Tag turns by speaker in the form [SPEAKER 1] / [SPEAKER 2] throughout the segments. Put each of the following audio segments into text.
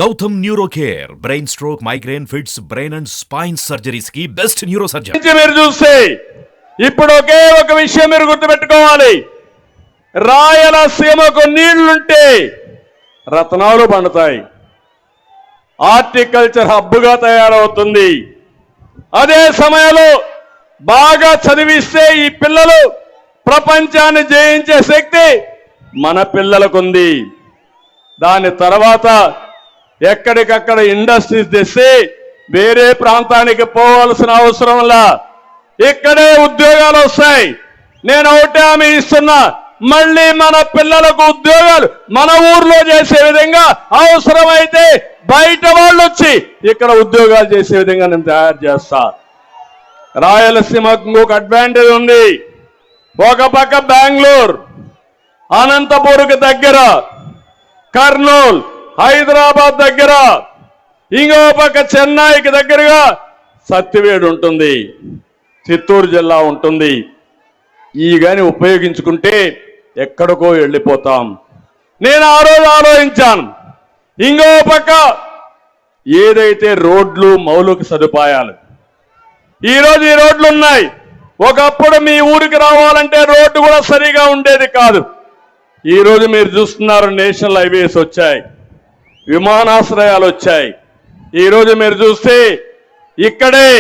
[SPEAKER 1] Gautam neuro care brain stroke migraine fits brain and spine surgeries కి best neuro surgeon.
[SPEAKER 2] మీరు చూస్తే ఇప్పుడు ఒకే ఒక విషయం మీరు గుర్తుపెట్టుకోవాలి. రాయలసీమకు నీళ్లుంటే రత్నాలు పండుతాయి, హార్టికల్చర్ హబ్గా తయారవుతుంది. అదే సమయంలో బాగా చదివిస్తే ఈ పిల్లలు ప్రపంచాన్ని జయించే శక్తి మన పిల్లలకుంది. దాని తర్వాత ఎక్కడికక్కడ ఇండస్ట్రీస్ తెస్తే వేరే ప్రాంతానికి పోవాల్సిన అవసరంలా ఇక్కడే ఉద్యోగాలు వస్తాయి. నేను ఒకటే హామీ ఇస్తున్నా, మళ్ళీ మన పిల్లలకు ఉద్యోగాలు మన ఊర్లో చేసే విధంగా, అవసరమైతే బయట వాళ్ళు వచ్చి ఇక్కడ ఉద్యోగాలు చేసే విధంగా నేను తయారు చేస్తా. రాయలసీమకు ఇంకొక అడ్వాంటేజ్ ఉంది. ఒక పక్క బెంగళూరు, అనంతపూర్కి దగ్గర, కర్నూలు, హైదరాబాద్ దగ్గర, ఇంకో పక్క చెన్నైకి దగ్గరగా సత్యవేడు ఉంటుంది, చిత్తూరు జిల్లా ఉంటుంది. ఈ గాని ఉపయోగించుకుంటే ఎక్కడికో వెళ్ళిపోతాం. నేను ఆ రోజు ఆలోచించాను, ఇంకో పక్క ఏదైతే రోడ్లు మౌలిక సదుపాయాలు, ఈరోజు ఈ రోడ్లు ఉన్నాయి. ఒకప్పుడు మీ ఊరికి రావాలంటే రోడ్డు కూడా సరిగా ఉండేది కాదు. ఈరోజు మీరు చూస్తున్నారు, నేషనల్ హైవేస్ వచ్చాయి, విమానాశ్రయాలు వచ్చాయి. ఈరోజు మీరు చూస్తే ఇక్కడే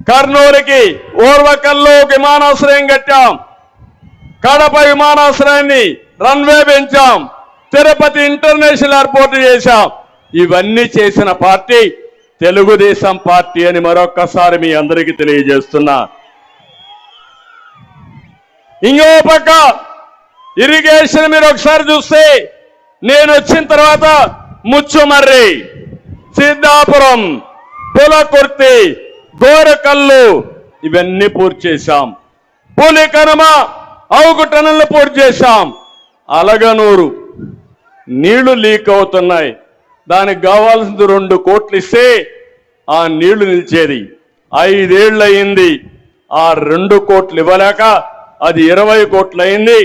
[SPEAKER 2] కర్నూలుకి ఓర్వకల్లో విమానాశ్రయం కట్టాం, కడప విమానాశ్రయాన్ని రన్వే పెంచాం, తిరుపతి ఇంటర్నేషనల్ ఎయిర్పోర్ట్ చేశాం. ఇవన్నీ చేసిన పార్టీ తెలుగుదేశం పార్టీ అని మరొక్కసారి మీ అందరికీ తెలియజేస్తున్నా. ఇంకో పక్క ఇరిగేషన్ మీరు ఒకసారి చూస్తే, నేను వచ్చిన తర్వాత ముచ్చుమర్రి, సిద్ధాపురం, పులకుర్తి, గోరకల్లు ఇవన్నీ పూర్తి చేశాం. పులికనుమ అవుగు టన్నులు పూర్తి చేశాం. అలగనూరు నీళ్లు లీక్ అవుతున్నాయి, దానికి కావాల్సింది 2 కోట్లు ఇస్తే ఆ నీళ్లు నిలిచేది. 5 ఏళ్ళు అయింది, ఆ 2 కోట్లు ఇవ్వలేక అది 20 కోట్లు అయింది.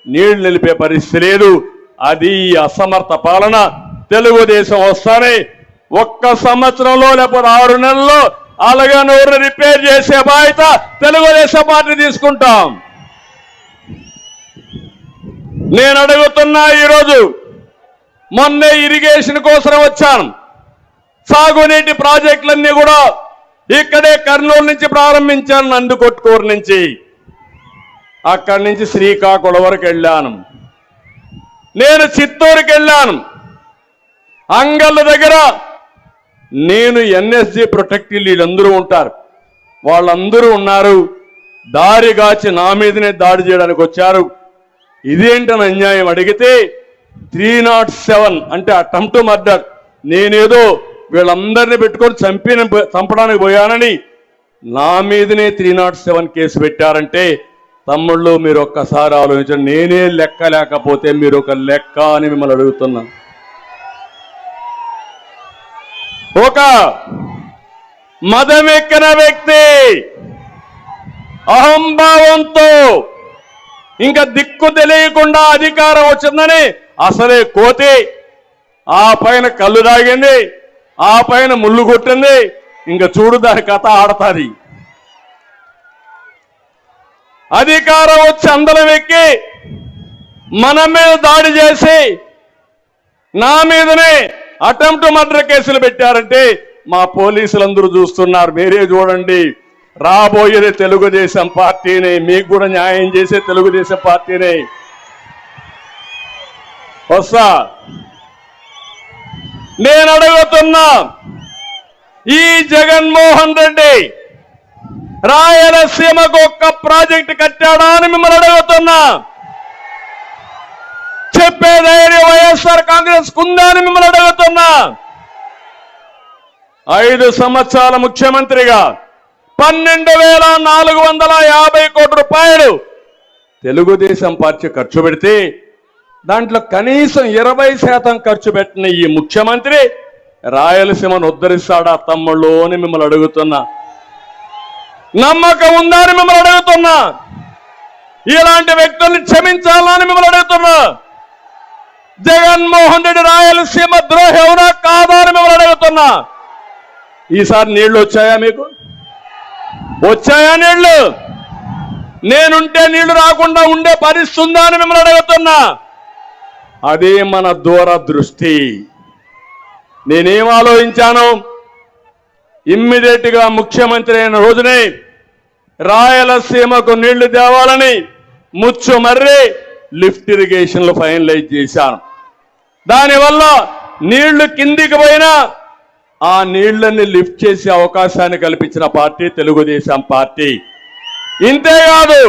[SPEAKER 2] నీళ్లు నిలిపే పరిస్థితి లేదు. అది అసమర్థ పాలన. తెలుగుదేశం వస్తానే 1 సంవత్సరంలో లేకపోతే 6 నెలల్లో అలగనూరు రిపేర్ చేసే బాధ్యత తెలుగుదేశం పార్టీ తీసుకుంటాం. నేను అడుగుతున్నా, ఈరోజు మొన్నే ఇరిగేషన్ కోసం వచ్చాను. సాగునీటి ప్రాజెక్టులన్నీ కూడా ఇక్కడే కర్నూలు నుంచి ప్రారంభించాను, నందికొట్కూరు నుంచి. అక్కడి నుంచి శ్రీకాకుళం వరకు వెళ్ళాను. నేను చిత్తూరుకి వెళ్ళాను. అంగళ్ళ దగ్గర నేను ఎన్ఎస్జి ప్రొటెక్టివ్ వీళ్ళందరూ ఉంటారు, వాళ్ళందరూ ఉన్నారు. దారిగాచి నా మీదనే దాడి చేయడానికి వచ్చారు. ఇదేంటని అన్యాయం అడిగితే 307 అంటే అటెంప్ట్ మర్డర్. నేనేదో వీళ్ళందరినీ పెట్టుకొని చంపడానికి పోయానని నా మీదనే 307 కేసు పెట్టారంటే, తమ్ముళ్ళు మీరు ఒక్కసారి ఆలోచించండి. నేనే లెక్క లేకపోతే మీరు ఒక లెక్క అని మిమ్మల్ని అడుగుతున్నా. ఒక మదమెక్కిన వ్యక్తి అహంభావంతో ఇంకా దిక్కు తెలియకుండా అధికారం వచ్చిందని అసలే కోతి, ఆ పైన కళ్ళు తాగింది, ఆ పైన ముళ్ళు కొట్టింది. ఇంకా చూడు దాని కథ ఆడతాది. అధికారం వచ్చి అందరం ఎక్కి మన మీద దాడి చేసి నా మీదనే అటెంప్ట్ మర్డర్ కేసులు పెట్టారంటే మా పోలీసులందరూ చూస్తున్నారు. మీరే చూడండి, రాబోయేది తెలుగుదేశం పార్టీని, మీకు కూడా న్యాయం చేసే తెలుగుదేశం పార్టీని వస్తా. నేను అడుగుతున్నా, ఈ జగన్మోహన్ రెడ్డి రాయలసీమకు 1 ప్రాజెక్టు కట్టాడా అని మిమ్మల్ని అడుగుతున్నా. చెప్పే ధైర్యం వైఎస్ఆర్ కాంగ్రెస్ కుందా అని మిమ్మల్ని అడుగుతున్నా. 5 సంవత్సరాల ముఖ్యమంత్రిగా 12,450 కోట్ల రూపాయలు తెలుగుదేశం పార్టీ ఖర్చు పెడితే, దాంట్లో కనీసం 20% ఖర్చు పెట్టిన ఈ ముఖ్యమంత్రి రాయలసీమను ఉద్ధరిస్తాడా తమ్ముళ్ళు అని మిమ్మల్ని అడుగుతున్నా. నమ్మకం ఉందా అని మిమ్మల్ని అడుగుతున్నా. ఇలాంటి వ్యక్తుల్ని క్షమించాలని మిమ్మల్ని అడుగుతున్నా. జగన్మోహన్ రెడ్డి రాయలసీమ ద్రోహి అవునా కాదా అని మిమ్మల్ని అడుగుతున్నా. ఈసారి నీళ్లు వచ్చాయా మీకు? వచ్చాయా నీళ్లు? నేనుంటే నీళ్లు రాకుండా ఉండే పరిస్థితి ఉందా అని మిమ్మల్ని అడుగుతున్నా. అదే మన దూరదృష్టి. నేనేం ఆలోచించాను, ఇమ్మీడియట్ గా ముఖ్యమంత్రి అయిన రోజునే రాయలసీమకు నీళ్లు తేవాలని ముచ్చుమర్రి లిఫ్ట్ ఇరిగేషన్లు ఫైనలైజ్ చేశాను. దానివల్ల నీళ్లు కిందికి పోయినా ఆ నీళ్లని లిఫ్ట్ చేసే అవకాశాన్ని కల్పించిన పార్టీ తెలుగుదేశం పార్టీ. ఇంతేకాదు,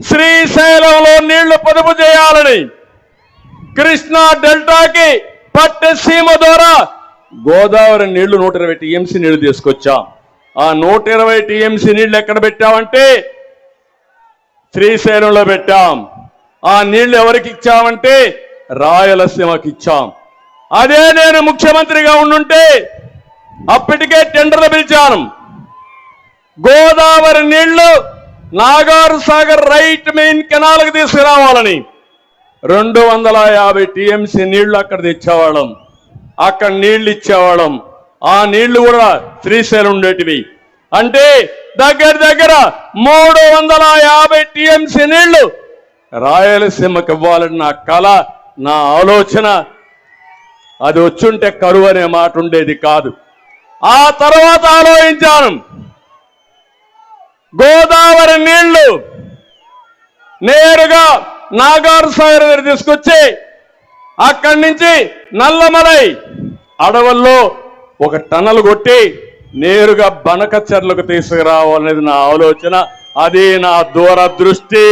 [SPEAKER 2] శ్రీశైలంలో నీళ్లు పొదుపు చేయాలని కృష్ణా డెల్టాకి పట్టసీమ ద్వారా గోదావరి నీళ్లు 120 టీఎంసీ నీళ్లు తీసుకొచ్చాం. ఆ 120 టీఎంసీ నీళ్లు ఎక్కడ పెట్టామంటే శ్రీశైలంలో పెట్టాం. ఆ నీళ్లు ఎవరికి ఇచ్చామంటే రాయలసీమకి ఇచ్చాం. అదే నేను ముఖ్యమంత్రిగా ఉండుంటే అప్పటికే టెండర్లు పిలిచాను. గోదావరి నీళ్లు నాగార్ సాగర్ రైట్ మెయిన్ కెనాల్కి తీసుకురావాలని 250 టీఎంసీ నీళ్లు అక్కడ తెచ్చేవాళ్ళం. అక్కడ నీళ్లు ఇచ్చేవాళ్ళం. ఆ నీళ్లు కూడా శ్రీశైలం ఉండేటివి. అంటే దగ్గర దగ్గర 350 టీఎంసీ నీళ్లు రాయలసీమకి ఇవ్వాలని నా కళ, నా ఆలోచన. అది వచ్చుంటే కరువు అనే మాట ఉండేది కాదు. ఆ తర్వాత ఆలోచించాను, గోదావరి నీళ్లు నేరుగా నాగార్ సాగర్ దగ్గర తీసుకొచ్చి అక్కడి నుంచి నల్లమలై అడవుల్లో ఒక టనల్ కొట్టి నేరుగా బనకచెర్లకు తీసుకురావాలనేది నా ఆలోచన. అది నా దూరదృష్టి.